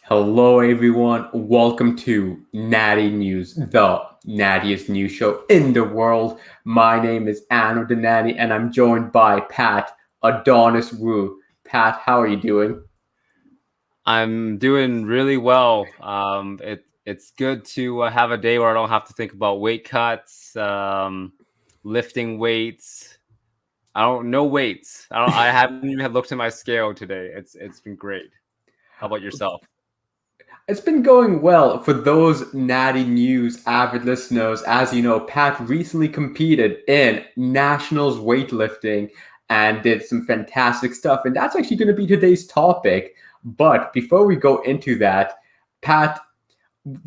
Hello, everyone. Welcome to Natty News, the nattiest news show in the world. My name is Anno the Natty, and I'm joined by Pat Adonis Wu. Pat, how are you doing? I'm doing really well. It's good to have a day where I don't have to think about weight cuts, lifting weights. I don't no weights. I haven't even looked at my scale today. It's been great. How about yourself? It's been going well for those Natty News avid listeners. As you know, Pat recently competed in nationals weightlifting and did some fantastic stuff. And that's actually going to be today's topic. But before we go into that, Pat,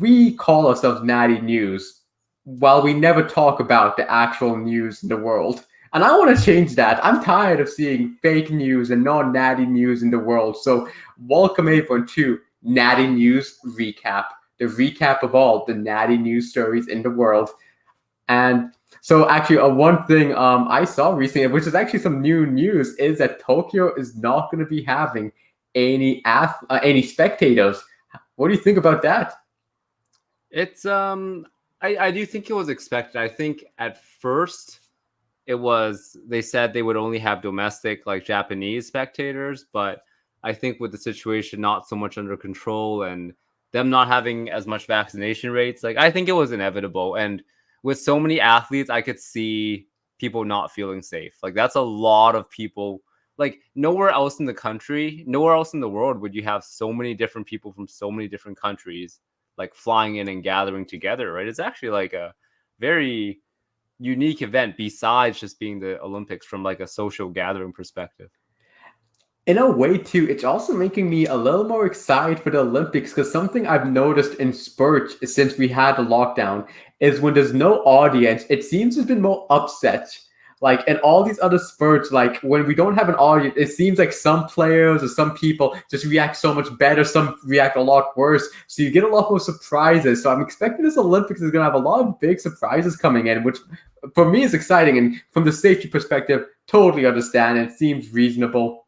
we call ourselves Natty News while we never talk about the actual news in the world. And I want to change that. I'm tired of seeing fake news and non natty news in the world. So, welcome everyone to Natty News Recap, the recap of all the natty news stories in the world. And so, actually, one thing I saw recently, which is actually some new news, is that Tokyo is not going to be having any spectators. What do you think about that? It's I do think it was expected. I think at first they said they would only have domestic like Japanese spectators, but I think with the situation not so much under control and them not having as much vaccination rates, like I think it was inevitable. And with so many athletes, I could see people not feeling safe. Like that's a lot of people. Like nowhere else in the country, nowhere else in the world would you have so many different people from so many different countries like flying in and gathering together, right? It's actually like a very unique event besides just being the Olympics from like a social gathering perspective. In a way, too, it's also making me a little more excited for the Olympics because something I've noticed in spurts since we had the lockdown is when there's no audience, it seems there's been more upset. Like in all these other spurts, like when we don't have an audience, it seems like some players or some people just react so much better, some react a lot worse. So you get a lot more surprises. So I'm expecting this Olympics is going to have a lot of big surprises coming in, which for me is exciting. And from the safety perspective, totally understand. It seems reasonable.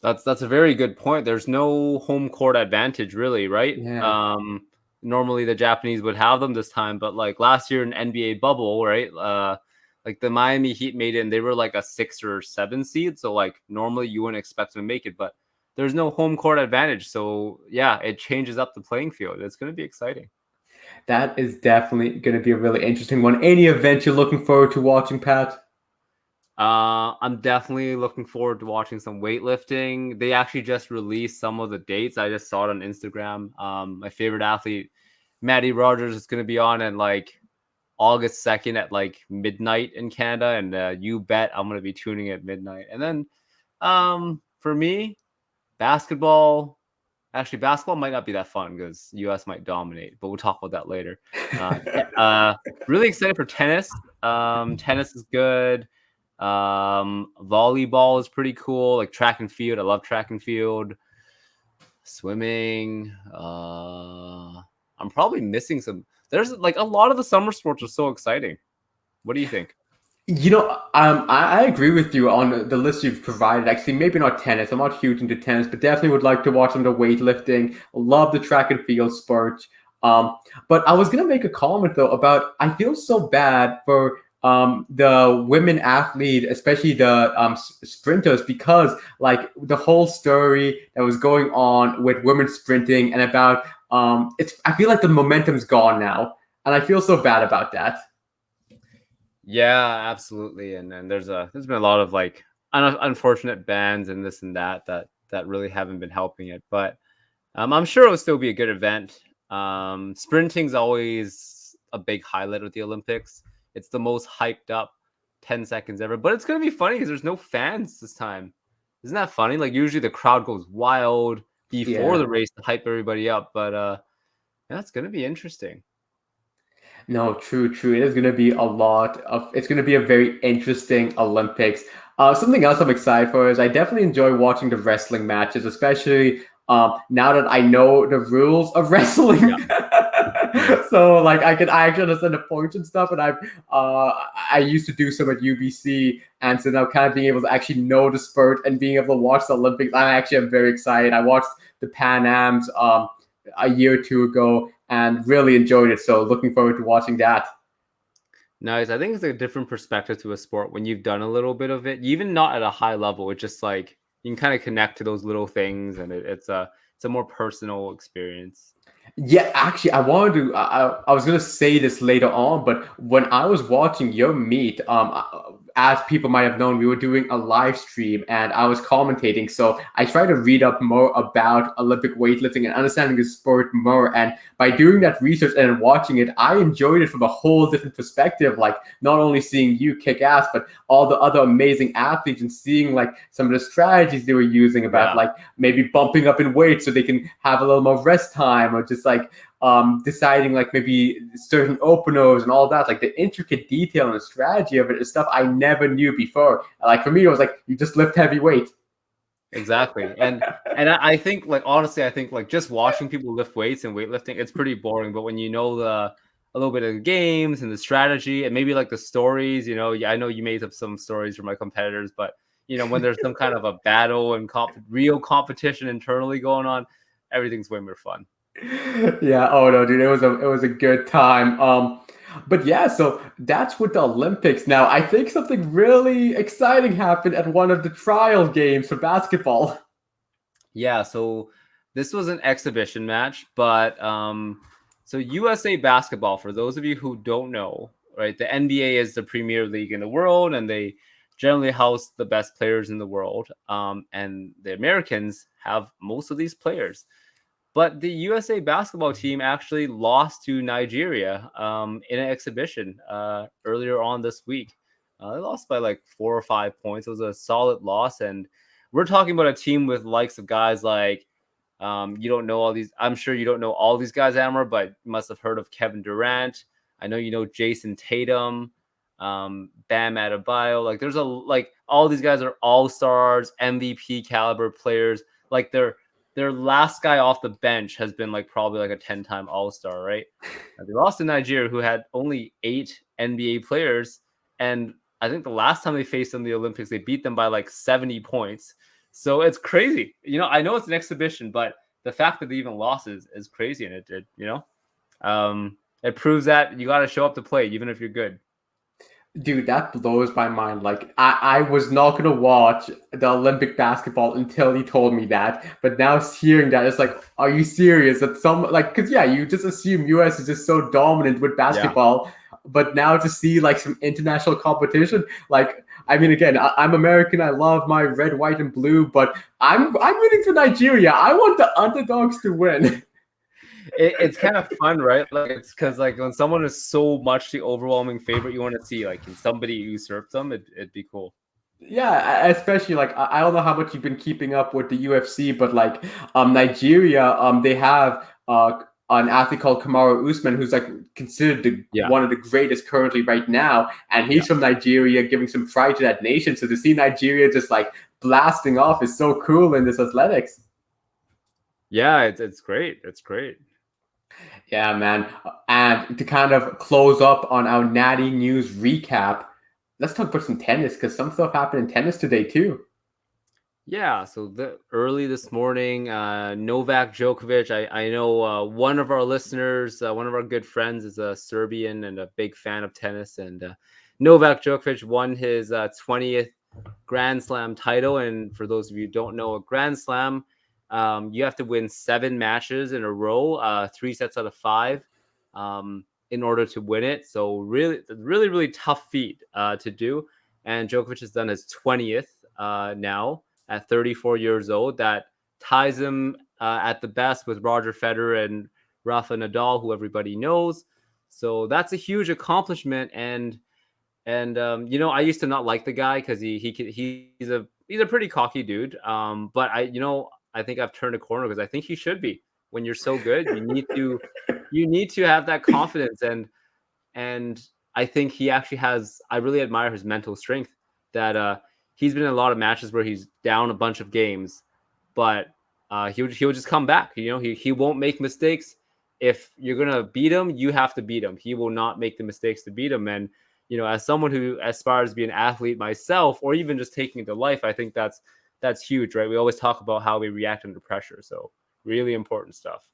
That's a very good point. There's no home court advantage really, right? Yeah. Normally the Japanese would have them this time, but like last year in NBA bubble, right? Like the Miami Heat made it and they were like a 6 or 7 seed, so like normally you wouldn't expect them to make it, but there's no home court advantage. So yeah, it changes up the playing field. It's going to be exciting. That is definitely going to be a really interesting one. Any event you're looking forward to watching, Pat? I'm definitely looking forward to watching some weightlifting. They actually just released some of the dates. I just saw it on Instagram. My favorite athlete, Matty Rogers, is going to be on at like August 2nd at like midnight in Canada, and you bet I'm going to be tuning at midnight. And then for me, basketball. Actually, basketball might not be that fun because US might dominate, but we'll talk about that later. Really excited for tennis. Tennis is good. Volleyball is pretty cool. Like track and field, I love track and field. Swimming. I'm probably missing some. There's like a lot of the summer sports are so exciting. What do you think? I agree with you on the list you've provided. Actually, maybe not tennis. I'm not huge into tennis, but definitely would like to watch some of the weightlifting. Love the track and field sport. But I was gonna make a comment though about I feel so bad for the women athlete, especially the sprinters, because like the whole story that was going on with women sprinting and about it's I feel like the momentum's gone now, and I feel so bad about that. Yeah, absolutely. And then there's been a lot of like unfortunate bans and this and that really haven't been helping it. But I'm sure it'll still be a good event. Sprinting's always a big highlight of the Olympics. It's the most hyped up 10 seconds ever. But it's gonna be funny because there's no fans this time. Isn't that funny? Like usually the crowd goes wild before Yeah. the race to hype everybody up. But yeah, it's gonna be interesting. No, true, true. It is going to be a lot of. It's going to be a very interesting Olympics. Something else I'm excited for is I definitely enjoy watching the wrestling matches, especially now that I know the rules of Yeah. wrestling. Mhm. So like I actually understand the points and stuff, and I used to do some at UBC, and so now kind of being able to actually know the sport and being able to watch the Olympics, I actually am very excited. I watched the Pan Am's a year or two ago and really enjoyed it. So looking forward to watching that. Nice. I think it's a different perspective to a sport when you've done a little bit of it, even not at a high level. It's just like you can kind of connect to those little things, and it's a more personal experience. Yeah, actually, I was gonna say this later on, but when I was watching your meet, as people might have known, we were doing a live stream and I was commentating. So I tried to read up more about Olympic weightlifting and understanding the sport more. And by doing that research and watching it, I enjoyed it from a whole different perspective. Like not only seeing you kick ass, but all the other amazing athletes and seeing like some of the strategies they were using about like maybe bumping up in weight so they can have a little more rest time, or just like deciding like maybe certain openers and all that. Like the intricate detail and the strategy of it is stuff I never knew before. Like for me, it was like you just lift heavy weight. Exactly. And I think like honestly, I think like just watching people lift weights and weightlifting, it's pretty boring. But when you know a little bit of the games and the strategy and maybe like the stories, I know you made up some stories for my competitors, but when there's some kind of a battle and real competition internally going on, everything's way more fun. Yeah. Oh no, dude, it was a good time. But yeah, so that's with the Olympics. Now, I think something really exciting happened at one of the trial games for basketball. Yeah, so this was an exhibition match, but so USA basketball, for those of you who don't know, right? The NBA is the premier league in the world, and they generally house the best players in the world. And the Americans have most of these players. But the USA basketball team actually lost to Nigeria in an exhibition earlier on this week. They lost by like 4 or 5 points. It was a solid loss, and we're talking about a team with likes of guys like you don't know all these. I'm sure you don't know all these guys, Amber, but you must have heard of Kevin Durant. I know you know Jason Tatum, Bam Adebayo. Like there's all these guys are all stars, MVP caliber players. Like their last guy off the bench has been like probably like a 10-time All-Star, right? They lost to Nigeria, who had only 8 NBA players, and I think the last time they faced them in the Olympics, they beat them by like 70 points. So it's crazy. I know it's an exhibition, but the fact that they even lost is crazy, and it proves that you got to show up to play, even if you're good. Dude, that blows my mind. Like, I was not gonna watch the Olympic basketball until he told me that. But now hearing that, it's like, are you serious? That some like, cause yeah, you just assume US is just so dominant with Yeah. basketball. But now to see like some international competition, like, I mean, again, I'm American. I love my red, white, and blue. But I'm rooting for Nigeria. I want the underdogs to win. It's kind of fun, right? Like it's because like when someone is so much the overwhelming favorite, you want to see like can somebody usurp them? It'd be cool. Yeah, especially like I don't know how much you've been keeping up with the UFC, but like Nigeria, they have an athlete called Kamaru Usman who's like considered Yeah. one of the greatest currently right now, and Yeah. he's from Nigeria, giving some pride to that nation. So to see Nigeria just like blasting off is so cool in this athletics. Yeah, it's great. It's great. Yeah, man. And to kind of close up on our Natty News recap, let's talk about some tennis because some stuff happened in tennis today too. Yeah, so early this morning, Novak Djokovic. I know one of our listeners, one of our good friends, is a Serbian and a big fan of tennis. And Novak Djokovic won his 20th Grand Slam title. And for those of you who don't know, a Grand Slam, you have to win 7 matches in a row, 3 sets out of 5, in order to win it. So really, really, really tough feat to do. And Djokovic has done his 20th now at 34 years old. That ties him at the best with Roger Federer and Rafa Nadal, who everybody knows. So that's a huge accomplishment. And I used to not like the guy because he's a pretty cocky dude. But I think I've turned a corner because I think he should be. When you're so good, you need to have that confidence, and I think he actually has. I really admire his mental strength. That he's been in a lot of matches where he's down a bunch of games, but he'll just come back. He won't make mistakes. If you're gonna beat him, you have to beat him. He will not make the mistakes to beat him. And as someone who aspires to be an athlete myself, or even just taking it to life, I think that's huge, right? We always talk about how we react under pressure. So really important stuff.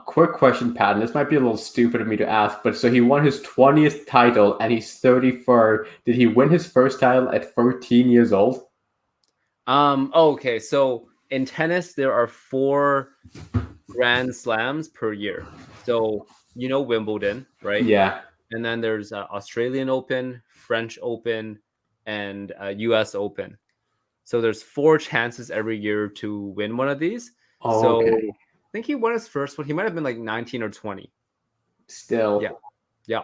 Quick question, Pat, and this might be a little stupid of me to ask, but so he won his 20th title and he's 34. Did he win his first title at 13 years old? Okay, so in tennis there are 4 Grand Slams per year. So Wimbledon, right? Yeah. And then there's Australian Open, French Open, and US Open. So there's 4 chances every year to win one of these. Oh, So okay. I think he won his first one. He might have been like 19 or 20. Yeah. Still. Yeah.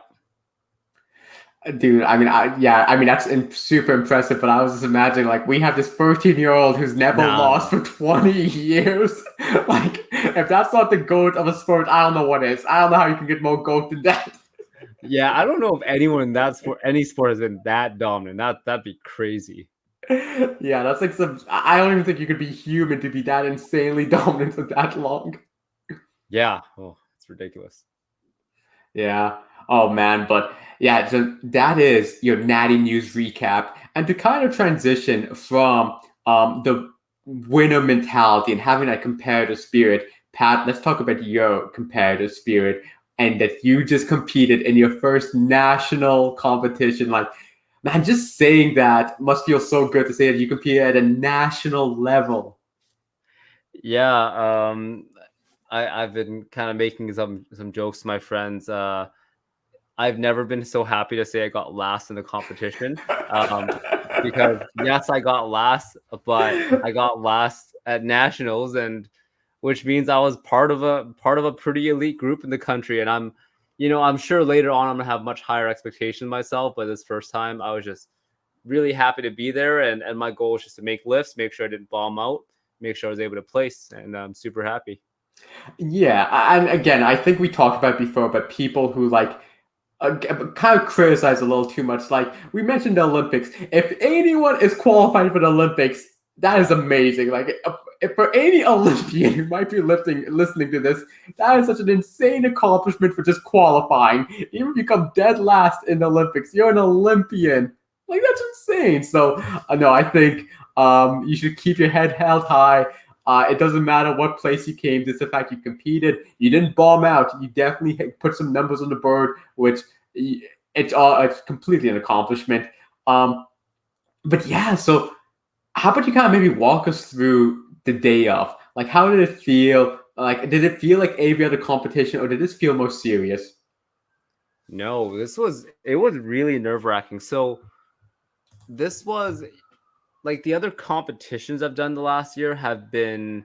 Dude, I mean that's super impressive. But I was just imagining, like, we have this 13-year-old who's never Nah. lost for 20 years. Like, if that's not the goat of a sport, I don't know what is. I don't know how you can get more goat than that. Yeah, I don't know if anyone in that sport, any sport, has been that dominant. That'd be crazy. Yeah, that's like some. I don't even think you could be human to be that insanely dominant for that long. Yeah. Oh, it's ridiculous. Yeah. Oh man, but yeah, so that is your Natty News recap, and to kind of transition from the winner mentality and having that competitive spirit. Pat, let's talk about your competitive spirit and that you just competed in your first national competition. Like, man, just saying that must feel so good to say that you competed at a national level. Yeah. I've been kind of making some jokes to my friends. I've never been so happy to say I got last in the competition. Because yes, I got last, but I got last at nationals, and which means I was part of a pretty elite group in the country. And I'm sure later on I'm gonna have much higher expectations of myself, but this first time I was just really happy to be there, and my goal was just to make lifts, make sure I didn't bomb out, make sure I was able to place, and I'm super happy. Yeah, and again, I think we talked about before, but people who like kind of criticize a little too much. Like we mentioned the Olympics. If anyone is qualified for the Olympics, that is amazing. Like if for any Olympian who might be listening to this, that is such an insane accomplishment for just qualifying. Even if you come dead last in the Olympics, you're an Olympian. Like that's insane. So no, I think you should keep your head held high. It doesn't matter what place you came. Just the fact you competed, you didn't bomb out. You definitely put some numbers on the board, which it's completely an accomplishment. Um, but yeah, so how about you kind of maybe walk us through the day of? Like, how did it feel? Like, did it feel like every other competition, or did this feel more serious? No, it was really nerve-wracking. So this was like the other competitions I've done the last year have been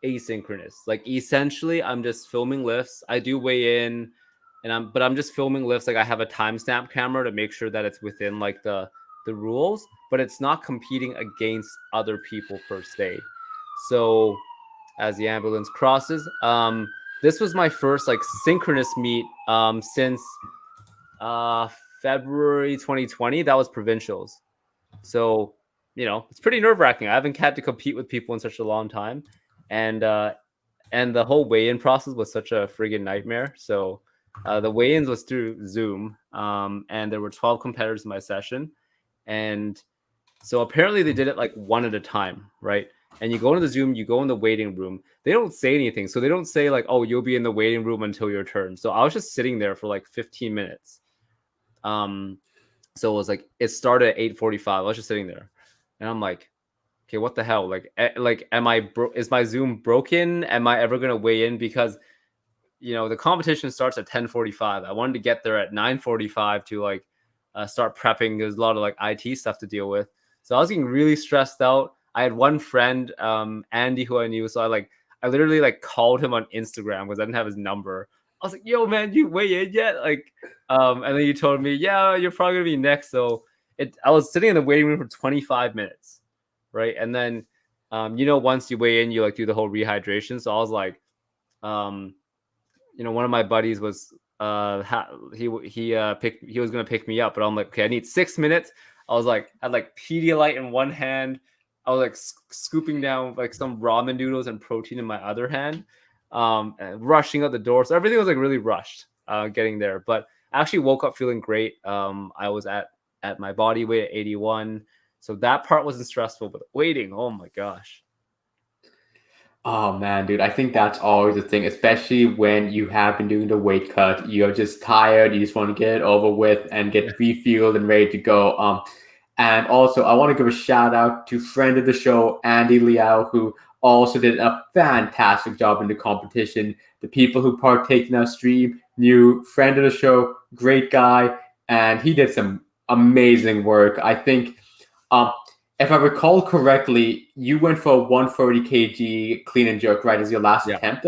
asynchronous. Like essentially, I'm just filming lifts. I do weigh in, but I'm just filming lifts. Like I have a timestamp camera to make sure that it's within like the rules, but it's not competing against other people per se. So as the ambulance crosses, this was my first like synchronous meet since uh February 2020. That was provincials. So, it's pretty nerve-wracking. I haven't had to compete with people in such a long time. And the whole weigh-in process was such a friggin' nightmare. So the weigh-ins was through Zoom. And there were 12 competitors in my session. And so apparently they did it like one at a time, right? And you go into the Zoom, you go in the waiting room. They don't say anything. So they don't say like, oh, you'll be in the waiting room until your turn. So I was just sitting there for like 15 minutes. Um, so it was like it started at 8:45. I was just sitting there, and I'm like, okay, what the hell? Like, is my Zoom broken? Am I ever gonna weigh in? Because the competition starts at 10:45. I wanted to get there at 9:45 to like start prepping. There's a lot of like IT stuff to deal with, so I was getting really stressed out. I had one friend, Andy, who I knew, so I literally like called him on Instagram because I didn't have his number. I was like, "Yo, man, you weigh in yet?" Like, and then you told me, "Yeah, you're probably gonna be next." So I was sitting in the waiting room for 25 minutes, right? And then, once you weigh in, you like do the whole rehydration. So I was like, um, one of my buddies was he was gonna pick me up, but I'm like, okay, I need 6 minutes. I was like, I had like Pedialyte in one hand. I was like scooping down like some ramen noodles and protein in my other hand, and rushing out the door. So everything was like really rushed, getting there. But I actually woke up feeling great. I was at my body weight at 81, so that part wasn't stressful. But waiting, oh my gosh. Oh man, dude, I think that's always the thing, especially when you have been doing the weight cut. You're just tired, you just want to get it over with and get refueled and ready to go. And also I want to give a shout out to friend of the show, Andy Liao, who also did a fantastic job in the competition. The people who partake in our stream knew friend of the show, great guy, and he did some amazing work. I think um, if I recall correctly, you went for a 130 kg clean and jerk, right, as your last Yeah. attempt.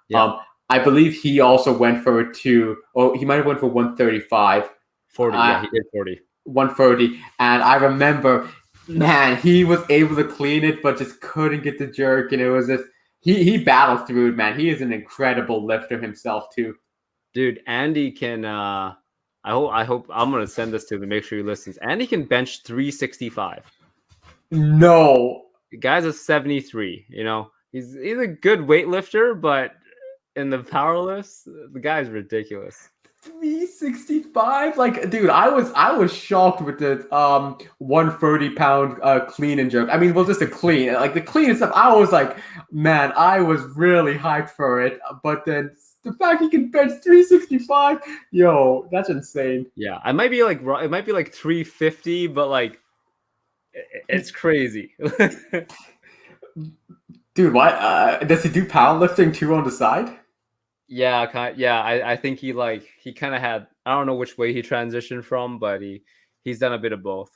Yeah. I believe he also went for a two, or he might have went for 135. 40. Yeah, he did 40. 130. And I remember, man, he was able to clean it, but just couldn't get the jerk. And it was just, he battled through it, man. He is an incredible lifter himself, too. Dude, Andy can I hope I'm gonna send this to him to make sure he listens. Andy can bench 365. No. The guy's a 73, you know. He's a good weightlifter, but in the powerlifts, the guy's ridiculous. 365, like, dude, I was shocked with the 130 pound clean and jerk. I mean, well, just the clean, like the clean and stuff. I was like, man, I was really hyped for it. But then the fact he can bench 365, yo, that's insane. Yeah, I might be like it might be like 350, but like it's crazy. Dude, what does he do powerlifting too on the side? Yeah, I think he kind of had, I don't know which way he transitioned from, but he's done a bit of both.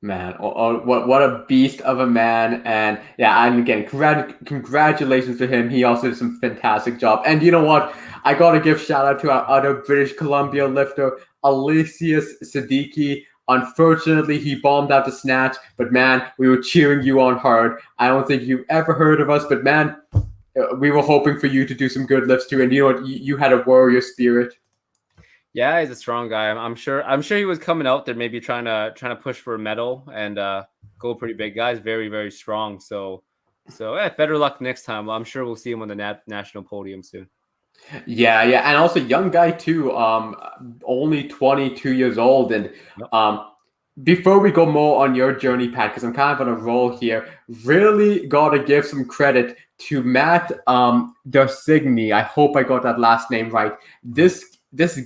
Man, what a beast of a man. And yeah, and again, congratulations to him. He also did some fantastic job. And you know what? I got to give shout out to our other British Columbia lifter, Alicius Siddiqui. Unfortunately, he bombed out the snatch, but man, we were cheering you on hard. I don't think you ever heard of us, but man, we were hoping for you to do some good lifts too. And you know what? You had a warrior spirit. Yeah, he's a strong guy. I'm sure he was coming out there maybe trying to push for a medal and go pretty big. Guy's very, very strong. So yeah, better luck next time. I'm sure we'll see him on the national podium soon. Yeah, yeah, and also young guy too. Only 22 years old, and before we go more on your journey, Pat, because I'm kind of on a roll here, really got to give some credit to Matt Dersigny. I hope I got that last name right. This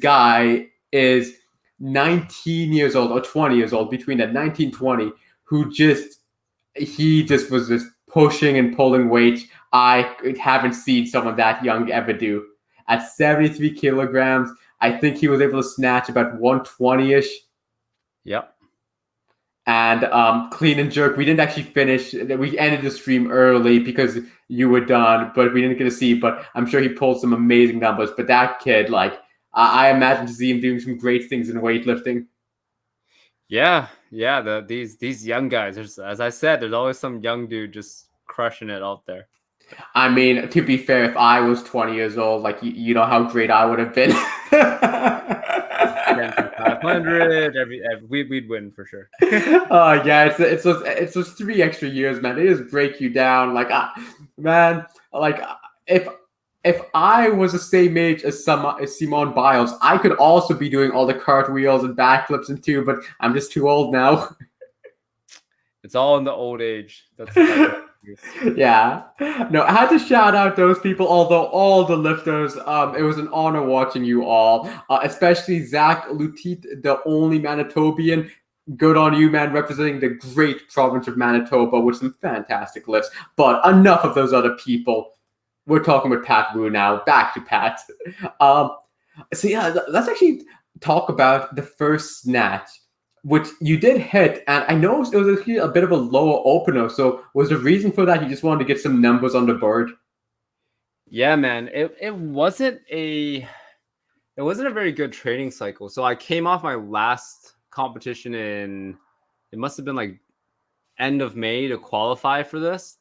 guy is 19 years old or 20 years old, between that 19, 20, who he just was just pushing and pulling weight. I haven't seen someone that young ever do. At 73 kilograms, I think he was able to snatch about 120-ish. Yep. And clean and jerk, we didn't actually finish. We ended the stream early because you were done, but we didn't get to see. But I'm sure he pulled some amazing numbers. But that kid, like, I imagine to see him doing some great things in weightlifting. Yeah. These young guys. As I said, there's always some young dude just crushing it out there. I mean, to be fair, if I was 20 years old, like, you know how great I would have been. 500, we'd win for sure. Yeah, it's those 3 extra years, man. They just break you down. Like, man, like if I was the same age as Simone Biles, I could also be doing all the cartwheels and backflips and too. But I'm just too old now. It's all in the old age. That's yeah. No, I had to shout out those people, although all the lifters, it was an honor watching you all, especially Zach Lutit, the only Manitobian. Good on you, man, representing the great province of Manitoba with some fantastic lifts. But enough of those other people. We're talking with Pat Wu now. Back to Pat. So yeah, let's actually talk about the first snatch, which you did hit, and I know it was actually a bit of a lower opener. So was the reason for that you just wanted to get some numbers on the board? Yeah, man. It wasn't a very good training cycle. So I came off my last competition it must have been like end of May to qualify for this.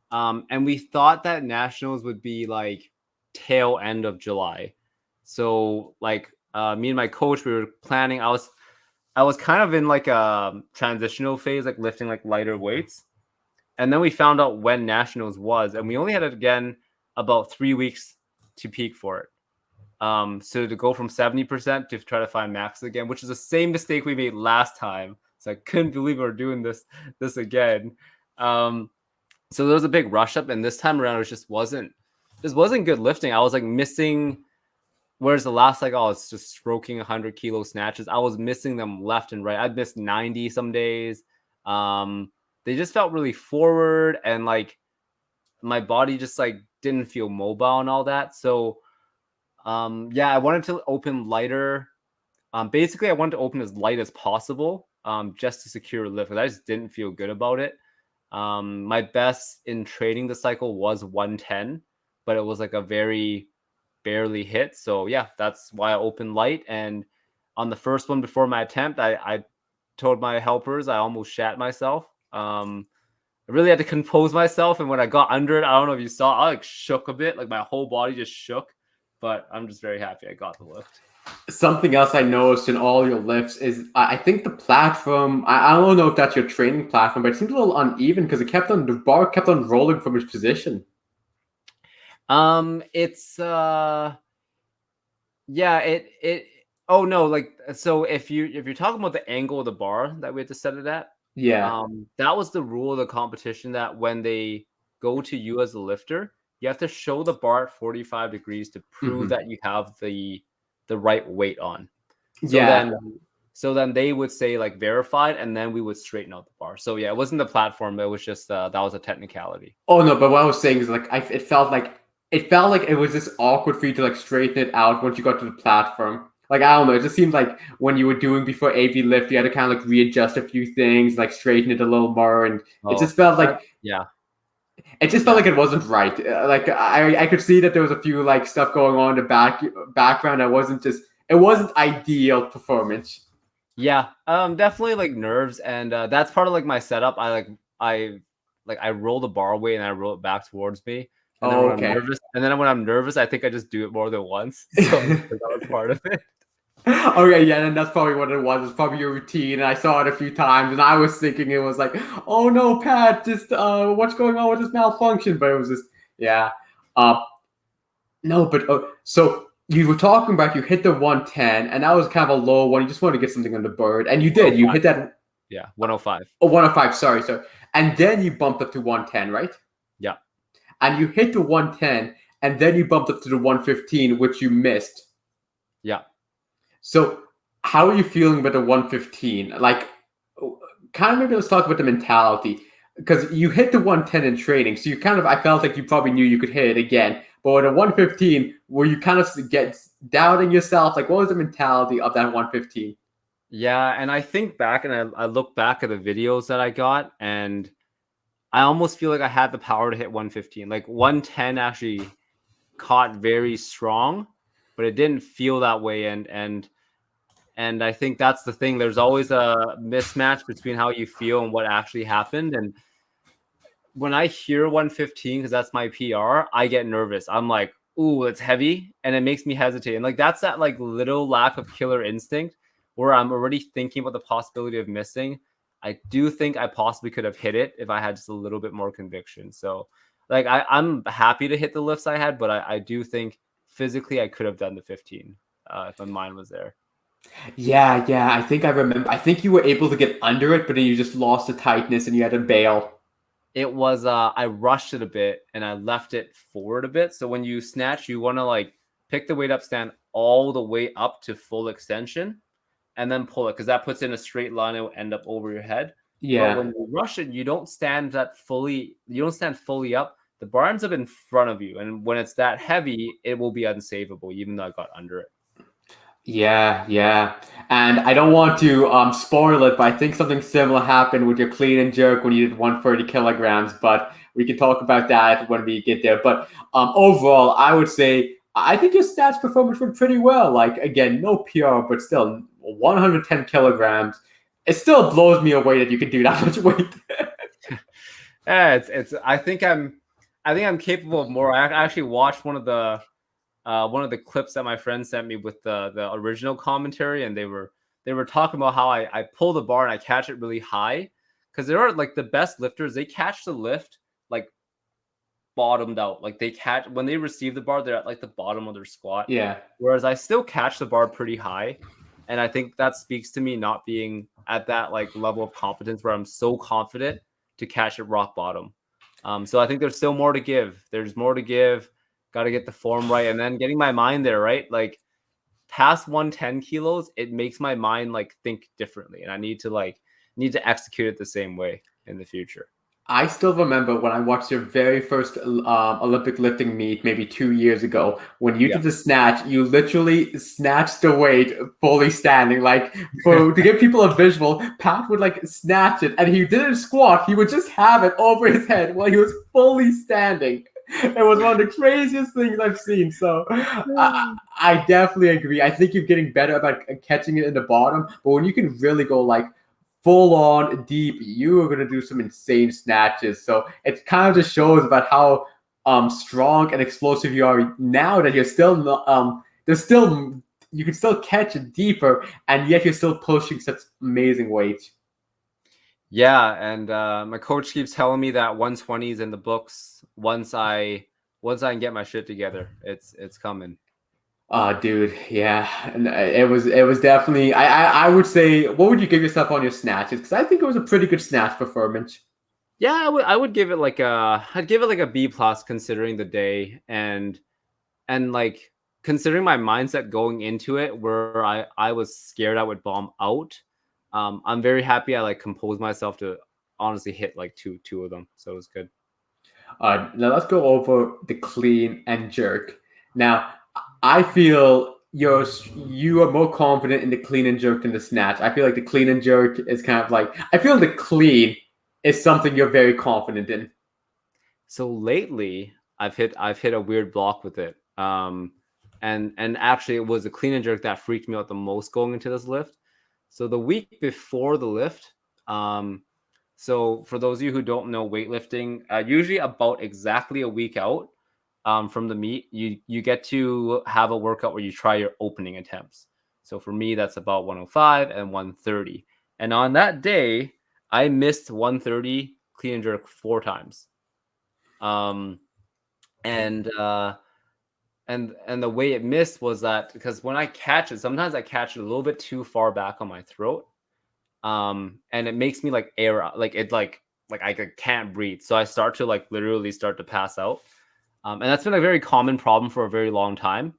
And we thought that nationals would be like tail end of July. So like me and my coach, we were planning. I was kind of in like a transitional phase, like lifting like lighter weights. And then we found out when nationals was, and we only had it again about 3 weeks to peak for it. So to go from 70% to try to find max again, which is the same mistake we made last time. So I couldn't believe we were doing this again. So there was a big rush up, and this time around it just wasn't good lifting. I was like missing. Whereas the last, like, oh, it's just stroking 100-kilo snatches. I was missing them left and right. I'd missed 90 some days. They just felt really forward, and like my body just like didn't feel mobile and all that. So yeah, I wanted to open lighter. Basically I wanted to open as light as possible, just to secure a lift, because I just didn't feel good about it. My best in training the cycle was 110, but it was like a very barely hit. So yeah, that's why I opened light. And on the first one before my attempt, I told my helpers I almost shat myself. I really had to compose myself, and when I got under it, I don't know if you saw, I like shook a bit, like my whole body just shook. But I'm just very happy I got the lift. Something else I noticed in all your lifts is I think the platform. I don't know if that's your training platform, but it seemed a little uneven because the bar kept on rolling from its position. It's yeah, it oh no, like, so if you're talking about the angle of the bar that we had to set it at, Yeah. that was the rule of the competition, that when they go to you as a lifter, you have to show the bar at 45 degrees to prove Hmm. that you have the right weight on. So Yeah. then they would say like verified, and then we would straighten out the bar. So yeah, it wasn't the platform, it was just that was a technicality. Oh no, but what I was saying is like it felt like it was just awkward for you to like straighten it out once you got to the platform. Like I don't know, it just seemed like when you were doing before AV lift, you had to kind of like readjust a few things, like straighten it a little more, and it Oh, just felt that, like yeah, it just felt yeah. like it wasn't right. Like I could see that there was a few like stuff going on in the background. It wasn't ideal performance. Yeah, definitely like nerves, and that's part of like my setup. I roll the bar away and I roll it back towards me, and then Oh, when I'm okay. nervous, I think I just do it more than once. So I'm sure that was part of it. Okay, yeah, then that's probably what it was. It's probably your routine, and I saw it a few times, and I was thinking it was like, oh no, Pat, just what's going on with this malfunction? But it was just, yeah, uh, no, but so you were talking about you hit the 110, and that was kind of a low one. You just wanted to get something on the bird, and you did. You 105. hit that Yeah, 105. 105. Sorry, and then you bumped up to 110, right? Yeah, And you hit the 110, and then you bumped up to the 115, which you missed. yeah. So, how are you feeling with the 115? Like, kind of maybe let's talk about the mentality because you hit the 110 in training, so you kind of I felt like you probably knew you could hit it again. But with a 115, were you kind of get doubting yourself? Like, what was the mentality of that 115? Yeah, and I think back and I look back at the videos that I got, and I almost feel like I had the power to hit 115. Like 110 actually caught very strong, but it didn't feel that way. And I think that's the thing. There's always a mismatch between how you feel and what actually happened. And when I hear 115, because that's my PR, I get nervous. I'm like, ooh, it's heavy. And it makes me hesitate. And like that's that like little lack of killer instinct where I'm already thinking about the possibility of missing. I do think I possibly could have hit it if I had just a little bit more conviction. So like I'm happy to hit the lifts I had, but I do think physically I could have done the 15 if my mind was there. Yeah, yeah, I think I remember. I think you were able to get under it, but then you just lost the tightness and you had to bail. It was I rushed it a bit and I left it forward a bit. So when you snatch, you want to like pick the weight up stand all the way up to full extension and then pull it, because that puts in a straight line. It will end up over your head. But Yeah. when you rush it, you don't stand fully up. The bar ends up in front of you. And when it's that heavy, it will be unsavable, even though I got under it. Yeah, yeah. And I don't want to spoil it, but I think something similar happened with your clean and jerk when you did 130 kilograms. But we can talk about that when we get there. But overall, I would say I think your stats performance went pretty well. Like, again, no PR, but still 110 kilograms. It still blows me away that you can do that much weight. Yeah, it's I think I'm capable of more. I actually watched one of the clips that my friend sent me with the original commentary, and they were talking about how I pull the bar and I catch it really high, because there are like the best lifters, they catch the lift like bottomed out, like they catch when they receive the bar, they're at like the bottom of their squat, Yeah. whereas I still catch the bar pretty high. And I think that speaks to me not being at that like level of competence where I'm so confident to catch it rock bottom. So I think there's still more to give. There's more to give. Got to get the form right, and then getting my mind there, right? Like past 110 kilos, it makes my mind like think differently, and I need to execute it the same way in the future. I still remember when I watched your very first Olympic lifting meet, maybe 2 years ago, when you Yeah. did the snatch, you literally snatched the weight fully standing. Like for to give people a visual, Pat would like snatch it, and he didn't squat. He would just have it over his head while he was fully standing. It was one of the craziest things I've seen. So I definitely agree. I think you're getting better about catching it in the bottom, but when you can really go like full on deep, you are going to do some insane snatches. So it kind of just shows about how strong and explosive you are now that you're still not, there's still you can still catch it deeper, and yet you're still pushing such amazing weight. Yeah, and my coach keeps telling me that 120 is in the books. Once I can get my shit together, it's coming. Dude, yeah, and it was definitely. I would say, what would you give yourself on your snatches? Because I think it was a pretty good snatch performance. Yeah, I would give it like I'd give it like a B plus considering the day, and like considering my mindset going into it where I was scared I would bomb out. I'm very happy I like composed myself to honestly hit like two of them, so it was good. Now let's go over the clean and jerk. Now, I feel you are more confident in the clean and jerk than the snatch. I feel like the clean and jerk is kind of like I feel the clean is something you're very confident in. So lately I've hit a weird block with it. And actually it was a clean and jerk that freaked me out the most going into this lift. So the week before the lift, so for those of you who don't know weightlifting, usually about exactly a week out from the meet, you get to have a workout where you try your opening attempts. So for me, that's about 105 and 130. And on that day, I missed 130 clean and jerk 4 times. Um, and and the way it missed was that because when I catch it, sometimes I catch it a little bit too far back on my throat, and it makes me like air out, like it like I can't breathe, so I start to like literally start to pass out, and that's been a very common problem for a very long time,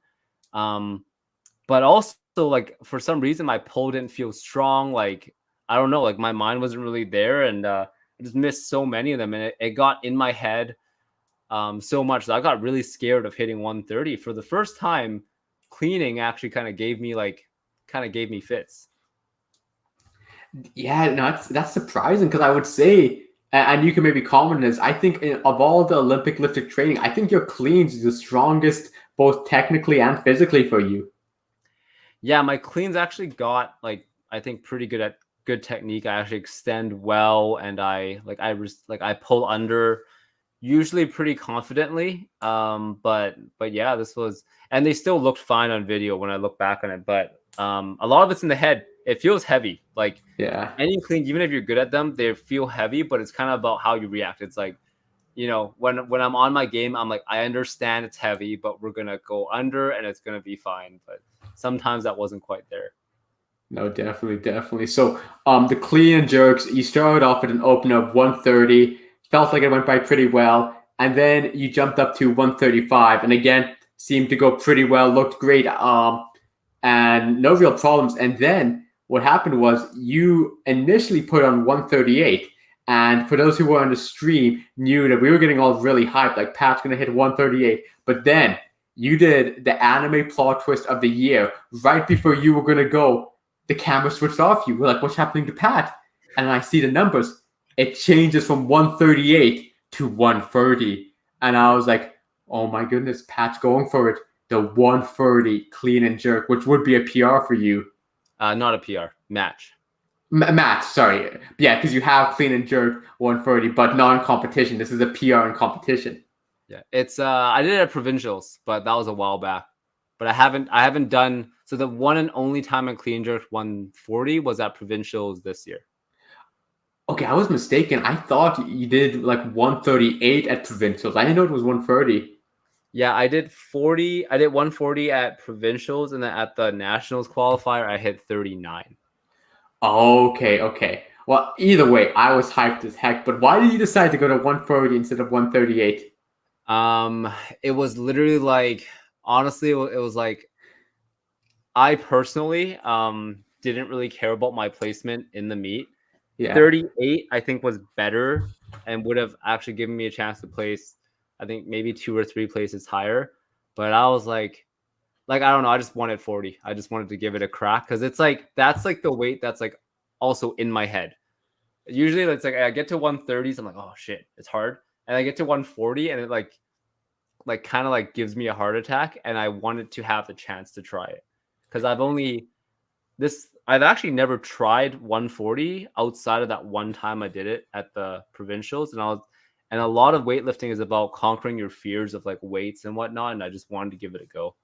um, but also like for some reason my pull didn't feel strong, like I don't know, like my mind wasn't really there, and I just missed so many of them, and it got in my head so much that I got really scared of hitting 130 for the first time. Cleaning actually kind of gave me fits. Yeah, no, that's surprising because I would say, and you can maybe comment on this. I think of all the Olympic lifting training, I think your cleans is the strongest, both technically and physically for you. Yeah, my cleans actually got like I think pretty good at good technique. I actually extend well, and I pull under usually pretty confidently. But yeah, this was, and they still looked fine on video when I look back on it. But a lot of it's in the head. It feels heavy. Like Yeah. any clean, even if you're good at them, they feel heavy. But it's kind of about how you react. It's like, when I'm on my game, I'm like, I understand it's heavy, but we're gonna go under, and it's gonna be fine. But sometimes that wasn't quite there. No, definitely, definitely. So, the clean and jerks, you started off with an open of 130, felt like it went by pretty well, and then you jumped up to 135, and again, seemed to go pretty well, looked great, and no real problems. And then what happened was you initially put on 138, and for those who were on the stream, knew that we were getting all really hyped, like Pat's gonna hit 138, but then you did the anime plot twist of the year right before you were gonna go, the camera switched off you. We're like, what's happening to Pat? And I see the numbers. It changes from 138 to 130. And I was like, oh my goodness, Pat's going for it. The 130 clean and jerk, which would be a PR for you. Not a PR match. Matt, sorry. Yeah, because you have clean and jerk 130, but non competition. This is a PR in competition. Yeah, it's I did it at provincials, but that was a while back. But I haven't done, so the one and only time I clean jerked 140 was at provincials this year. Okay, I was mistaken. I thought you did like 138 at provincials. I didn't know it was 130. Yeah, I did 140 at provincials, and then at the nationals qualifier I hit 39. Okay, okay. Well, either way, I was hyped as heck. But why did you decide to go to 140 instead of 138? It was literally like, honestly, it was like, I personally didn't really care about my placement in the meet. Yeah. 38, I think, was better and would have actually given me a chance to place, I think, maybe 2 or 3 places higher. But I was like, I don't know, I just wanted 40. I just wanted to give it a crack because it's like that's like the weight that's like also in my head. Usually it's like I get to 130s, I'm like, oh shit, it's hard. And I get to 140 and it like kind of like gives me a heart attack, and I wanted to have the chance to try it. Because I've actually never tried 140 outside of that one time I did it at the provincials, and a lot of weightlifting is about conquering your fears of like weights and whatnot, and I just wanted to give it a go.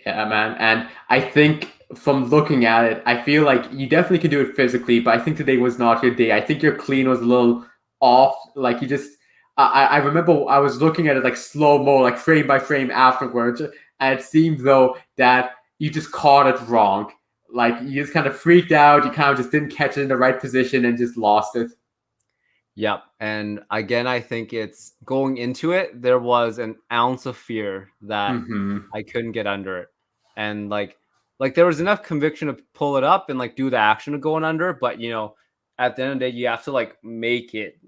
Yeah, man. And I think from looking at it, I feel like you definitely can do it physically, but I think today was not your day. I think your clean was a little off. Like you just, I remember I was looking at it like slow mo, like frame by frame afterwards, and it seemed though that you just caught it wrong. Like you just kind of freaked out. You kind of just didn't catch it in the right position and just lost it. Yep. And again, I think it's going into it, there was an ounce of fear that Mm-hmm. I couldn't get under it. And like there was enough conviction to pull it up and like do the action of going under, but at the end of the day, you have to like make it,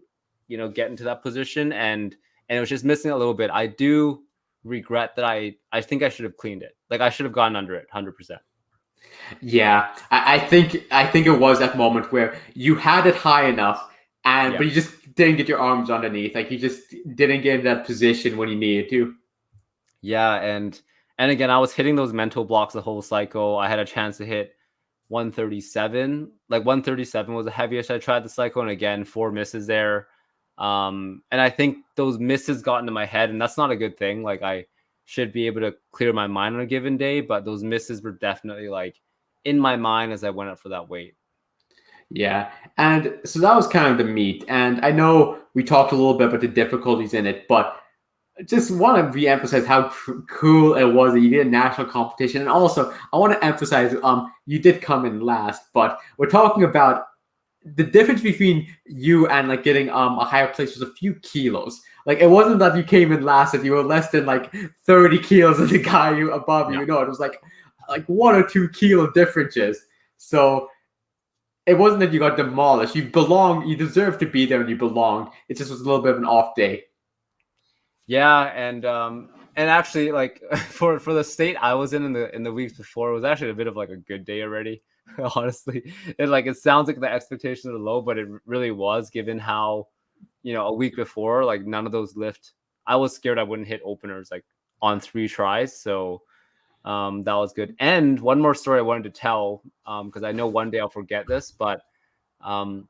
get into that position, and it was just missing a little bit. I do regret that I think I should have cleaned it. Like I should have gone under it 100%. Yeah, I think it was that moment where you had it high enough, and Yeah. but you just didn't get your arms underneath. Like you just didn't get in that position when you needed to. Yeah, and again, I was hitting those mental blocks the whole cycle. I had a chance to hit 137. Like 137 was the heaviest I tried the cycle, and again, 4 misses there. And I think those misses got into my head, and that's not a good thing. Like I should be able to clear my mind on a given day, but those misses were definitely like in my mind as I went up for that weight. Yeah, and so that was kind of the meat. And I know we talked a little bit about the difficulties in it, but just want to re-emphasize how cool it was that you did a national competition, and also I want to emphasize you did come in last, but we're talking about the difference between you and like getting a higher place was a few kilos. Like it wasn't that you came in last and you were less than like 30 kilos of the guy you above Yeah. you. No, it was like 1 or 2 kilo differences. So it wasn't that you got demolished. You belong. You deserve to be there, and you belonged. It just was a little bit of an off day. Yeah, and actually like for the state I was in the weeks before, it was actually a bit of like a good day already. Honestly, it sounds like the expectations are low, but it really was, given how a week before, like none of those lift. I was scared I wouldn't hit openers like on 3 tries, so that was good. And one more story I wanted to tell, because I know one day I'll forget this, but um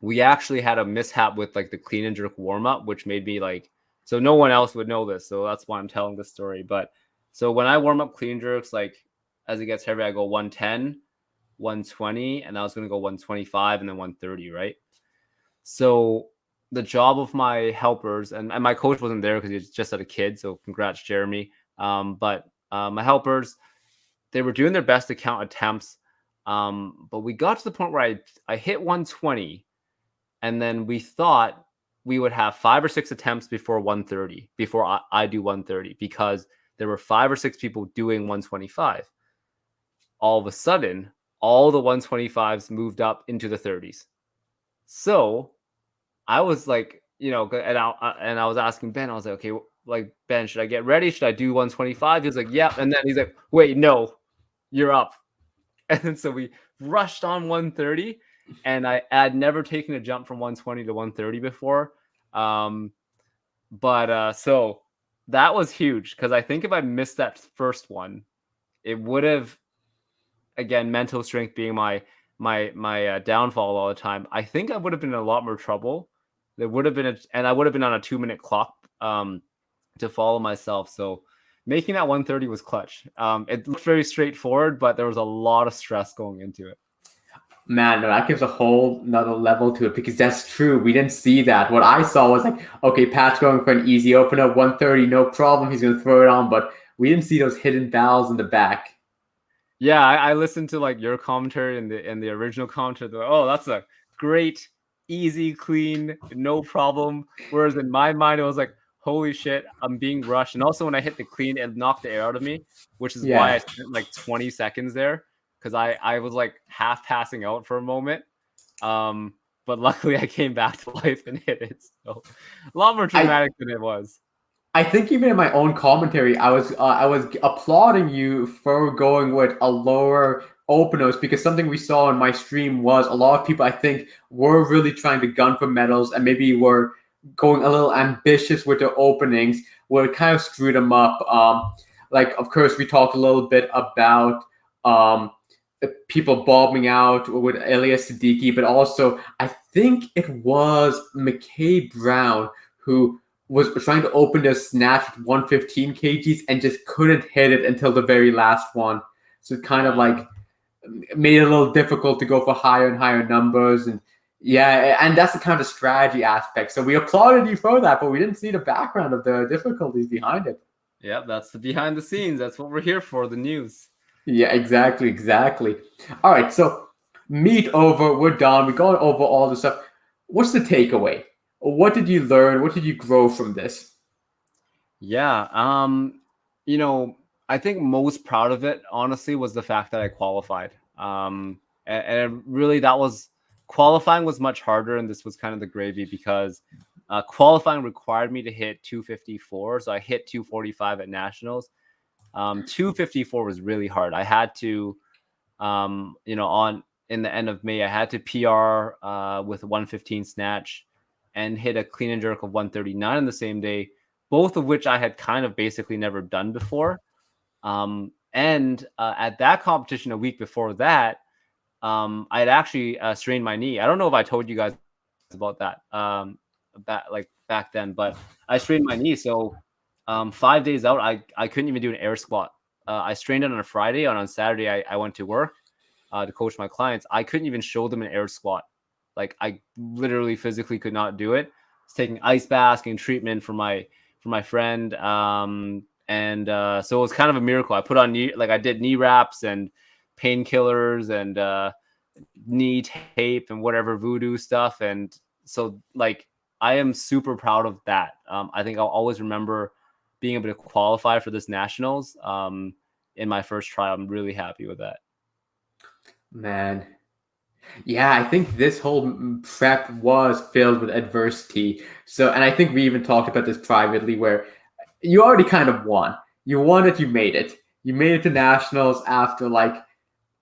we actually had a mishap with like the clean and jerk warm up, which made me like, so no one else would know this. So that's why I'm telling this story. But so when I warm up clean jerks, like as it gets heavy, I go 110, 120, and I was going to go 125 and then 130, right? So the job of my helpers, and my coach wasn't there because he was just a kid. So congrats, Jeremy. But my helpers, they were doing their best to count attempts. But we got to the point where I hit 120, and then we thought we would have 5 or 6 attempts before 130, before I do 130, because there were 5 or 6 people doing 125. All of a sudden, all the 125s moved up into the 30s. So I was like, and I was asking Ben, I was like, okay, like Ben, should I get ready? Should I do 125? He's like, yep. And then he's like, wait, no, you're up. And then so we rushed on 130, and I had never taken a jump from 120 to 130 before. But so that was huge, because I think if I missed that first one, it would have, again, mental strength being my downfall all the time. I think I would have been in a lot more trouble. There would have been and I would have been on a 2-minute clock to follow myself. So making that 130 was clutch. It looked very straightforward, but there was a lot of stress going into it. Man, no, that gives a whole another level to it because that's true. We didn't see that. What I saw was like, okay, Pat's going for an easy opener, 130, no problem. He's going to throw it on, but we didn't see those hidden valves in the back. Yeah, I listened to like your commentary and the original commentary. They're like, oh, that's a great, easy, clean, no problem. Whereas in my mind, it was like, holy shit, I'm being rushed. And also when I hit the clean, it knocked the air out of me, which is why I Yeah. spent like 20 seconds there because I was like half passing out for a moment. Um, but luckily I came back to life and hit it. So a lot more I dramatic than it was. I think even in my own commentary, I was applauding you for going with a lower openers because something we saw in my stream was a lot of people I think were really trying to gun for medals and maybe were going a little ambitious with their openings where it kind of screwed them up. Like of course we talked a little bit about um, people bombing out with Elias Siddiqui, but also I think it was McKay Brown who was trying to open their snatch with 115 kgs and just couldn't hit it until the very last one. So it kind of like made it a little difficult to go for higher and higher numbers. And yeah, and that's the kind of strategy aspect. So we applauded you for that, but we didn't see the background of the difficulties behind it. Yeah, that's the behind the scenes. That's what we're here for, the news. Yeah, exactly, exactly. All right, so meet over. We're done. We've gone over all the stuff. What's the takeaway? What did you learn? What did you grow from this? Yeah. You know, I think most proud of it, honestly, was the fact that I qualified. And really that was qualifying was much harder, and this was kind of the gravy because qualifying required me to hit 254. So I hit 245 at nationals. 254 was really hard. I had to, you know, on in the end of May, I had to PR with 115 snatch and hit a clean and jerk of 139 on the same day, both of which I had kind of basically never done before. And at that competition a week before that, I had actually strained my knee. I don't know if I told you guys about that back then, but I strained my knee. So 5 days out, I couldn't even do an air squat. I strained it on a Friday, and on Saturday I went to work to coach my clients. I couldn't even show them an air squat. Like I literally physically could not do it. I was taking ice bath and treatment for my friend. And so it was kind of a miracle. I put on I did knee wraps and painkillers and knee tape and whatever voodoo stuff. And so like I am super proud of that. I think I'll always remember being able to qualify for this nationals in my first try. I'm really happy with that. Man, yeah, I think this whole prep was filled with adversity. So, and I think we even talked about this privately where you already kind of won. You won it, you made it. You made it to nationals after like,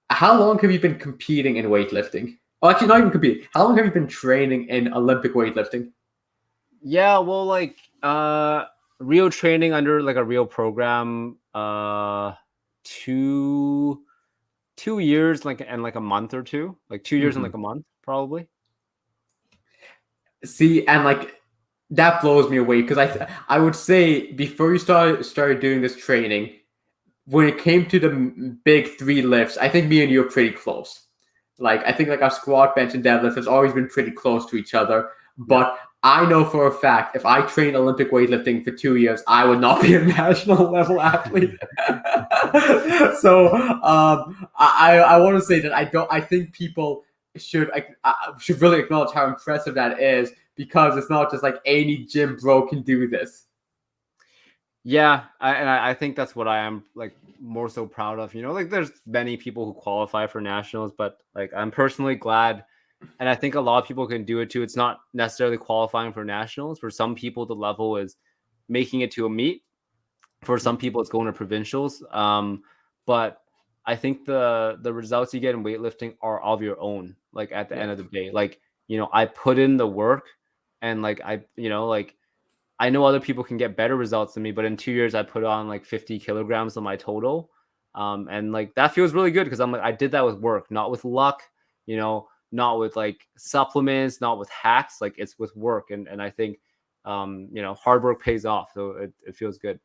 how long have you been competing in weightlifting? Oh, actually, not even competing. How long have you been training in Olympic weightlifting? Yeah, well, like real training under like a real program, two 2 years, like and like a month or two, like 2 years and Mm-hmm. like a month, probably. See, and like that blows me away because I would say before you started doing this training, when it came to the big three lifts, I think me and you are pretty close. Like I think like our squat, bench, and deadlift has always been pretty close to each other. Yeah. But I know for a fact if I trained Olympic weightlifting for 2 years, I would not be a national level athlete. So I want to say that I think people should really acknowledge how impressive that is because it's not just like any gym bro can do this. Yeah, I think that's what I am like more so proud of. You know, like there's many people who qualify for nationals, but like I'm personally glad, and I think a lot of people can do it too. It's not necessarily qualifying for nationals. For some people, the level is making it to a meet. For some people, it's going to provincials. But I think the results you get in weightlifting are of your own. Like at the Yeah. end of the day, like you know, I put in the work, and like I know other people can get better results than me, but in 2 years I put on like 50 kilograms on my total. And like that feels really good because I'm like, I did that with work, not with luck, you know, not with like supplements, not with hacks. Like it's with work. And I think, you know, hard work pays off. So it feels good.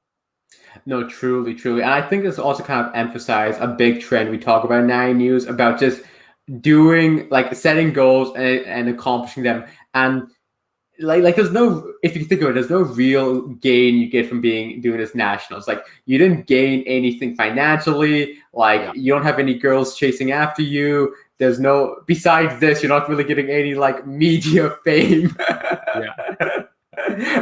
No, truly, truly. And I think this also kind of emphasized a big trend we talk about in Natty News about just doing like setting goals and accomplishing them. And like there's no, if you think of it, there's no real gain you get from doing this nationals. Like you didn't gain anything financially, like Yeah. you don't have any girls chasing after you. There's no, besides this, you're not really getting any like media fame. Yeah.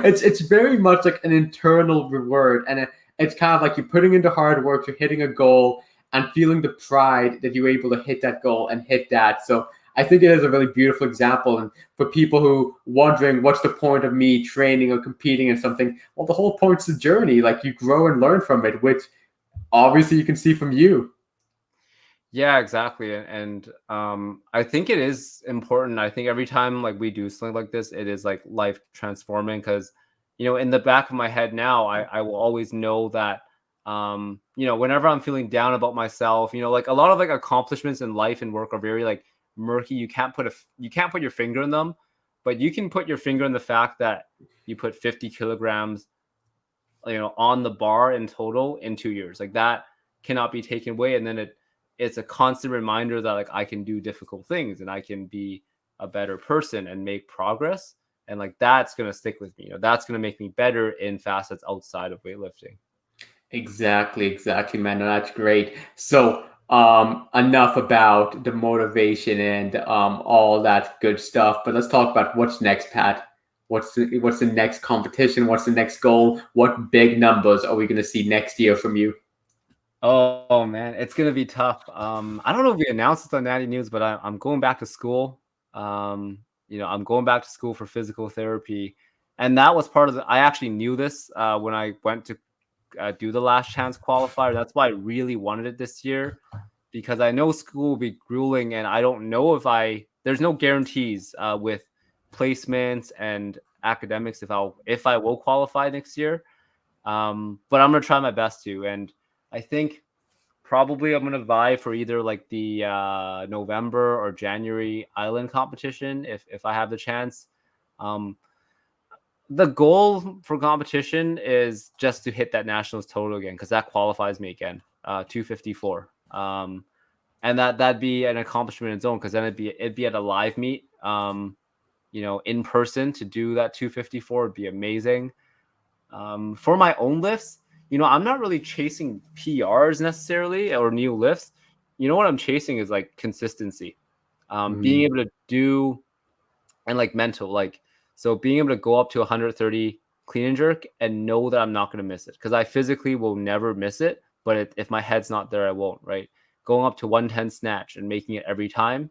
It's very much like an internal reward, and it's kind of like you're putting into hard work, you're hitting a goal and feeling the pride that you're able to hit that goal and hit that. So I think it is a really beautiful example. And for people who wondering what's the point of me training or competing in something, well, the whole point's the journey. Like you grow and learn from it, which obviously you can see from you. Yeah, exactly. And I think it is important. I think every time like we do something like this, it is like life transforming because, in the back of my head now, I will always know that, whenever I'm feeling down about myself, like a lot of like accomplishments in life and work are very like murky. You can't put your finger in them, but you can put your finger in the fact that you put 50 kilograms, on the bar in total in 2 years. Like that cannot be taken away. And then it's a constant reminder that like I can do difficult things and I can be a better person and make progress. And like that's gonna stick with me. That's gonna make me better in facets outside of weightlifting. Exactly, man. No, that's great. So, enough about the motivation and all that good stuff. But let's talk about what's next, Pat. What's the next competition? What's the next goal? What big numbers are we going to see next year from you? Oh man, it's gonna be tough. I don't know if we announced it on Natty News, but I'm going back to school. I'm going back to school for physical therapy, and that was part of the. I actually knew this when I went to do the last chance qualifier. That's why I really wanted it this year because I know school will be grueling, and I don't know if there's no guarantees with placements and academics if I will qualify next year. But I'm gonna try my best to, and I think probably I'm gonna vie for either like the November or January island competition if I have the chance. Um, the goal for competition is just to hit that nationals total again because that qualifies me again, 254. And that'd be an accomplishment in its own because then it'd be at a live meet, in person to do that 254 would be amazing. For my own lifts, I'm not really chasing PRs necessarily or new lifts. What I'm chasing is like consistency, being able to do and like mental, like so being able to go up to 130 clean and jerk and know that I'm not going to miss it because I physically will never miss it. But if my head's not there, I won't. Right, going up to 110 snatch and making it every time.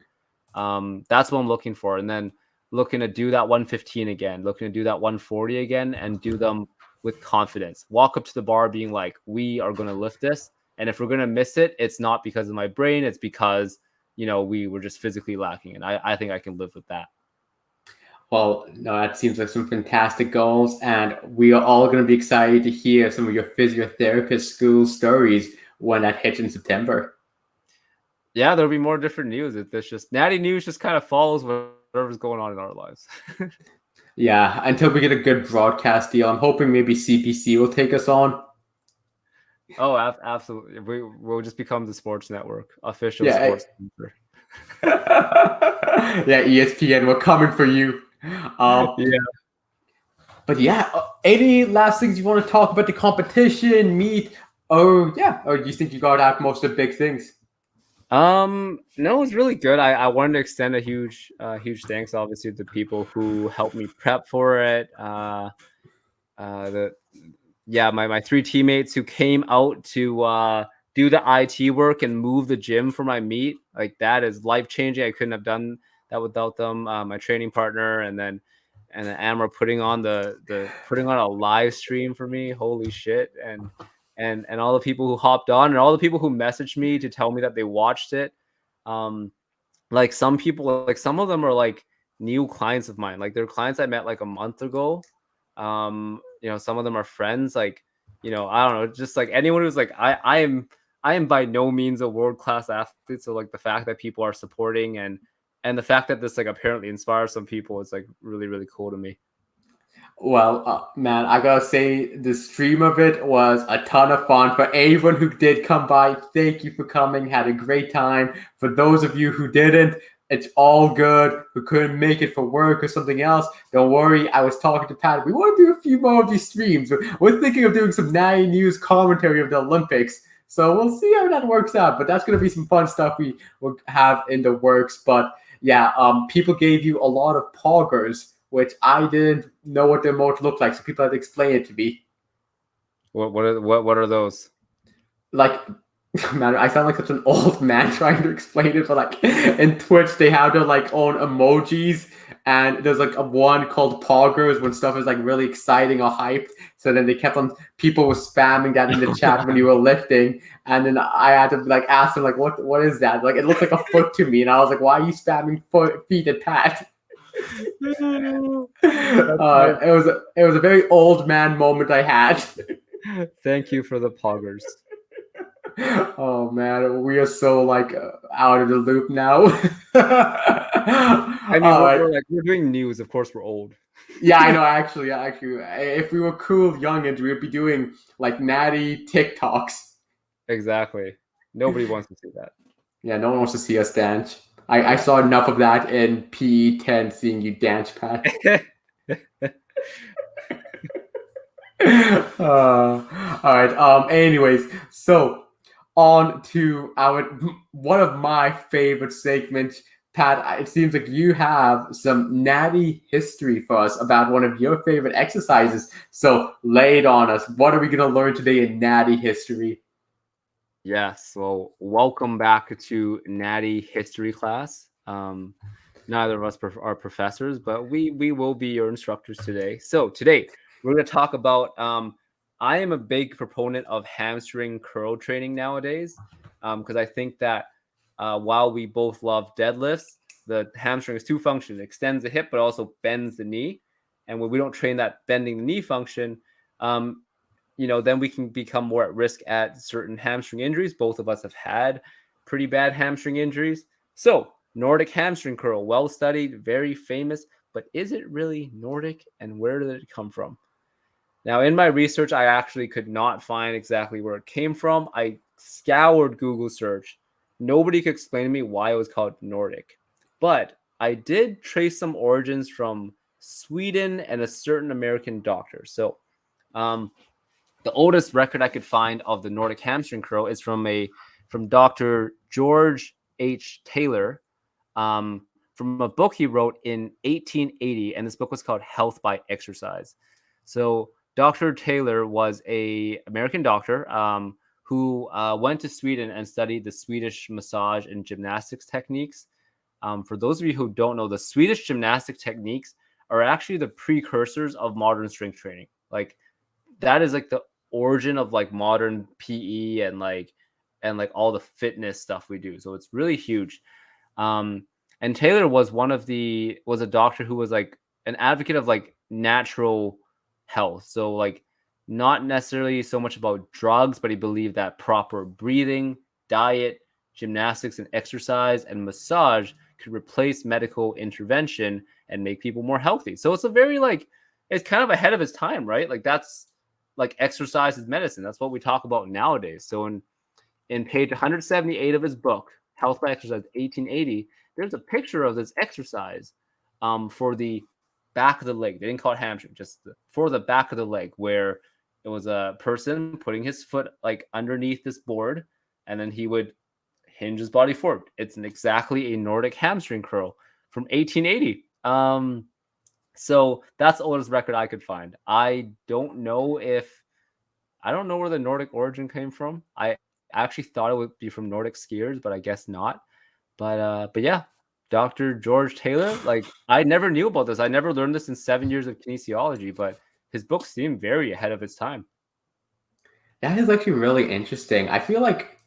That's what I'm looking for, and then looking to do that 115 again, looking to do that 140 again, and do them with confidence. Walk up to the bar being like, we are going to lift this. And if we're going to miss it, it's not because of my brain. It's because, we were just physically lacking. And I think I can live with that. Well, no, that seems like some fantastic goals, and we are all going to be excited to hear some of your physiotherapist school stories when that hits in September. Yeah, there'll be more different news. It's just Natty News just kind of follows whatever's going on in our lives. Yeah, until we get a good broadcast deal, I'm hoping maybe CPC will take us on. Oh, absolutely. We'll just become the sports network, official Yeah, sports network. yeah, ESPN, we're coming for you. Yeah. But yeah, any last things you want to talk about the competition, meet? Oh yeah, or do you think you got out most of the big things? No, it's really good. I wanted to extend a huge thanks, obviously, to the people who helped me prep for it. The my three teammates who came out to do the IT work and move the gym for my meet. Like that is life changing. I couldn't have done that without them. My training partner and then Amber putting on putting on a live stream for me. Holy shit! And all the people who hopped on and all the people who messaged me to tell me that they watched it. Um, like some people, like some of them are like new clients of mine. Like they're clients I met like a month ago. Some of them are friends. Like, I don't know, just like anyone who's like, I am by no means a world-class athlete. So like the fact that people are supporting and the fact that this like apparently inspires some people is like really, really cool to me. Well, man, I gotta say the stream of it was a ton of fun. For everyone who did come by, thank you for coming. Had a great time. For those of you who didn't, It's all good. We couldn't make it for work or something else. Don't worry. I was talking to Pat. We want to do a few more of these streams. We're thinking of doing some Natty News commentary of the Olympics. So we'll see how that works out. But that's going to be some fun stuff we will have in the works. But yeah, people gave you a lot of poggers, which I didn't know what the emote looked like. So people had to explain it to me. What are those? Like, man, I sound like such an old man trying to explain it, but like in Twitch they have their like own emojis, and there's like a one called poggers when stuff is like really exciting or hyped. So then they kept on, people were spamming that in the chat when you were lifting, and then I had to like ask them like what is that? Like it looks like a foot to me, and I was like, why are you spamming feet at Pat? It was a very old man moment I had. Thank you for the poggers. Oh man, we are so like out of the loop now. I mean, we're doing news. Of course, we're old. Yeah, I know. Actually, if we were cool youngins, we would be doing like natty TikToks. Exactly. Nobody wants to see that. Yeah, no one wants to see us dance. I saw enough of that in PE 10, seeing you dance, Pat. All right. Anyways, so on to one of my favorite segments. Pat, it seems like you have some natty history for us about one of your favorite exercises. So lay it on us. What are we going to learn today in natty history? Yes. Well, welcome back to Natty history class. Neither of us are professors, but we will be your instructors today. So today we're going to talk about. I am a big proponent of hamstring curl training nowadays, because I think that while we both love deadlifts, the hamstring has two functions: it extends the hip, but also bends the knee. And when we don't train that bending the knee function, then we can become more at risk at certain hamstring injuries. Both of us have had pretty bad hamstring injuries. So Nordic hamstring curl, well studied, very famous, but is it really Nordic, and where did it come from? Now, in my research, I actually could not find exactly where it came from. I scoured Google search. Nobody could explain to me why it was called Nordic, but I did trace some origins from Sweden and a certain American doctor. So, the oldest record I could find of the Nordic hamstring curl is from Dr. George H. Taylor, from a book he wrote in 1880, and this book was called Health by Exercise. So Dr. Taylor was an American doctor who went to Sweden and studied the Swedish massage and gymnastics techniques. For those of you who don't know, the Swedish gymnastic techniques are actually the precursors of modern strength training. Like, that is like the origin of like modern PE and like all the fitness stuff we do. So it's really huge. And Taylor was a doctor who was like an advocate of like natural health. So like not necessarily so much about drugs, but he believed that proper breathing, diet, gymnastics and exercise and massage could replace medical intervention and make people more healthy. So it's it's kind of ahead of his time, right? Like that's like exercise is medicine. That's what we talk about nowadays. So in page 178 of his book, Health by Exercise, 1880, there's a picture of this exercise for the back of the leg. They didn't call it hamstring, just for the back of the leg, where it was a person putting his foot like underneath this board, and then he would hinge his body forward. It's exactly a Nordic hamstring curl from 1880. So that's the oldest record I could find. I don't know where the Nordic origin came from. I actually thought it would be from Nordic skiers, but I guess not. But yeah, Dr. George Taylor, like I never knew about this. I never learned this in 7 years of kinesiology, but his book seemed very ahead of its time. That is actually really interesting. I feel like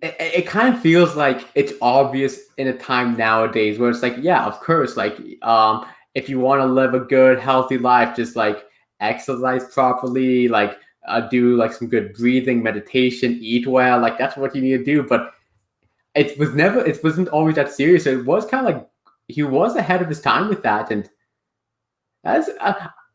it kind of feels like it's obvious in a time nowadays where it's like, yeah, of course, like if you want to live a good, healthy life, just like exercise properly, like do like some good breathing, meditation, eat well, like that's what you need to do. But it wasn't always that serious. It was kind of like he was ahead of his time with that, and that's.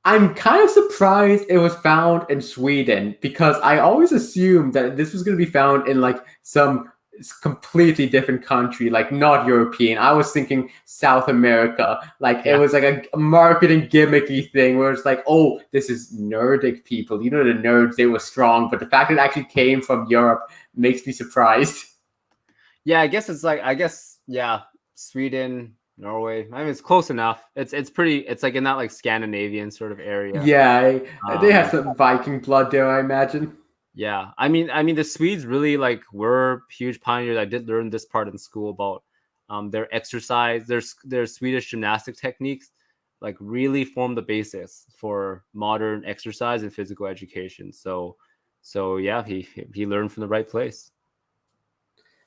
I'm kind of surprised it was found in Sweden, because I always assumed that this was going to be found in like some it's completely different country, like not European. I was thinking South America. Like it Yeah. was like a marketing gimmicky thing where it's like, oh, this is Nordic people. You know, the nerds, they were strong, but the fact it actually came from Europe makes me surprised. Yeah, I guess it's like yeah, Sweden, Norway. I mean, it's close enough. It's pretty. It's like in that like Scandinavian sort of area. Yeah, they have Um, some Viking blood there, I imagine. yeah, I mean, the Swedes really like were huge pioneers. I did learn this part in school about their exercise, their Swedish gymnastic techniques, like really form the basis for modern exercise and physical education. So yeah, he learned from the right place.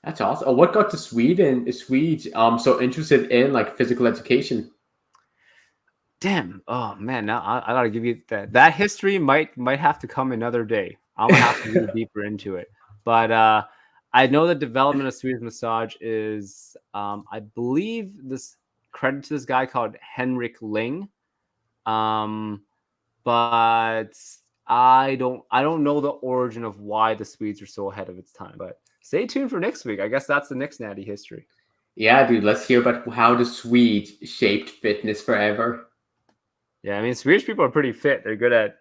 That's awesome. Oh, what got the Swedes so interested in like physical education? Damn. Oh man, now I gotta give you that. That history might have to come another day. I'm gonna have to read deeper into it. But I know the development of Swedish massage is I believe this credit to this guy called Henrik Ling. Um, but I don't know the origin of why the Swedes are so ahead of its time. But stay tuned for next week. I guess that's the next natty history. Yeah, dude, let's hear about how the Swedes shaped fitness forever. Yeah, I mean Swedish people are pretty fit. They're good at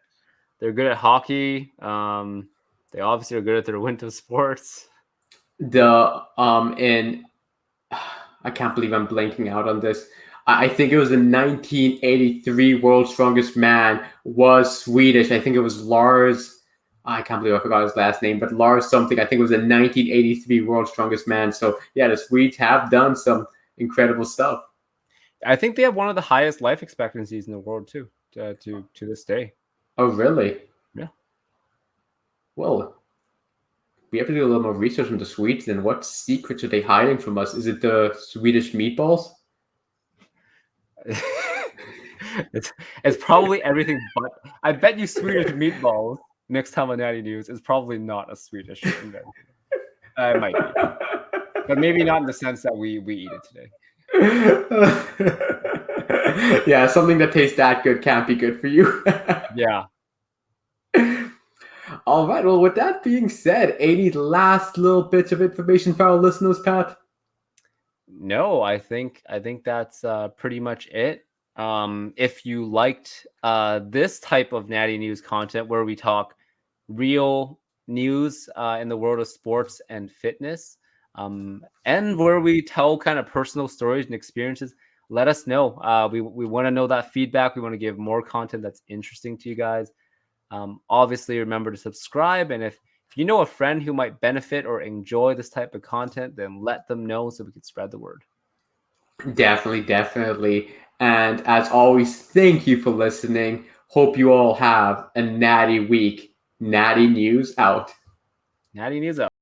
hockey. They obviously are good at their winter sports. The in I can't believe I'm blanking out on this. I think it was the 1983 World's Strongest Man was Swedish. I think it was Lars. I can't believe I forgot his last name, but Lars something. I think it was the 1983 World's Strongest Man. So yeah, the Swedes have done some incredible stuff. I think they have one of the highest life expectancies in the world too. To this day. Oh, really? Yeah. Well, we have to do a little more research on the Swedes. Then, what secrets are they hiding from us? Is it the Swedish meatballs? it's probably everything but. I bet you Swedish meatballs next time on Natty News is probably not a Swedish invention. It might be, but maybe not in the sense that we eat it today. Yeah, something that tastes that good can't be good for you. Yeah. All right. Well, with that being said, any last little bits of information for our listeners, Pat? No, I think that's pretty much it. If you liked this type of Natty News content where we talk real news in the world of sports and fitness, and where we tell kind of personal stories and experiences, let us know. We want to know that feedback. We want to give more content that's interesting to you guys. Obviously, remember to subscribe. And if you know a friend who might benefit or enjoy this type of content, then let them know so we can spread the word. Definitely, definitely. And as always, thank you for listening. Hope you all have a natty week. Natty News out. Natty News out.